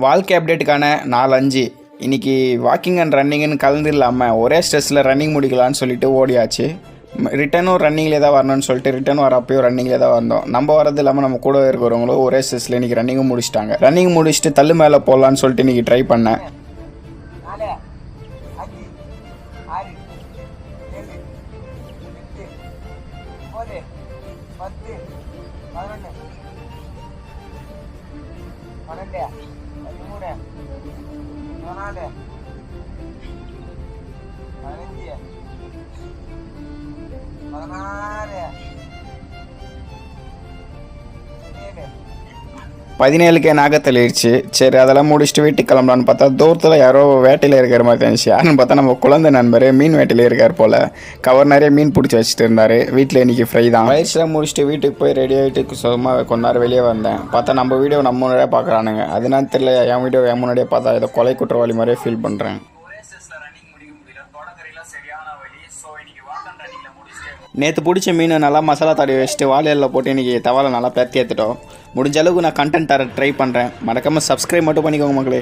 வாழ்க்கை அப்டேட்டுக்கான 4-5 இன்றைக்கி walking and ரன்னிங்னு கலந்து இல்லாமல் ஒரே ஸ்ட்ரெஸ்ஸில் ரன்னிங் முடிக்கலான்னு சொல்லிட்டு ஓடியாச்சு. ரிட்டனும் ரன்னிங்கில் தான் வரணும்னு சொல்லிட்டு ரிட்டன் வரப்போ ரன்னிங்கில் தான் வந்தோம். நம்ம வரது இல்லாமல் நம்ம கூட இருக்கிறவங்களும் ஒரே ஸ்ட்ரெஸ்ஸில் இன்றைக்கி ரன்னிங்கும் முடிச்சிட்டாங்க. ரன்னிங் முடிச்சுட்டு தள்ளு மேலே போடலான்னு சொல்லிட்டு இன்றைக்கி ட்ரை பண்ணேன். பதினேழுக்கே நாகத்தள்ளிடுச்சு. சரி, அதெல்லாம் முடிச்சுட்டு வீட்டுக்கு கிளம்பலான்னு பார்த்தா தூரத்தில் யாரோ வேட்டையில் இருக்கிற மாதிரி இருந்துச்சு. யாருன்னு பார்த்தா நம்ம குழந்தை நண்பர் மீன் வேட்டையில் இருக்கார் போல். கவர் நிறைய மீன் பிடிச்சி வச்சுட்டு இருந்தார். வீட்டில் இன்றைக்கி ஃப்ரை தான். வயசுலாம் முடிச்சுட்டு வீட்டுக்கு போய் ரெடி ஆகிட்டு சும்மா கொஞ்ச நேரம் வெளியே வந்தேன். பார்த்தா நம்ம வீடியோ நம்ம முன்னாடியே பார்க்குறானுங்க. அதனால தெரியல, என் வீடியோ என் முன்னாடியே பார்த்தா ஏதோ கொலை குற்றவாளி மாதிரியே ஃபீல் பண்ணுறேன். நேற்று பிடிச்ச மீன் நல்லா மசாலா தடவி வச்சுட்டு வாழையில் போட்டு இன்றைக்கி தவாலை நல்லா பெருத்தி ஏற்றுட்டோம். முடிஞ்ச அளவுக்கு நான் கண்டென்ட் தர ட்ரை பண்ணுறேன். மறக்காமல் சப்ஸ்கிரைப் மட்டும் பண்ணிக்கோங்க மக்களே.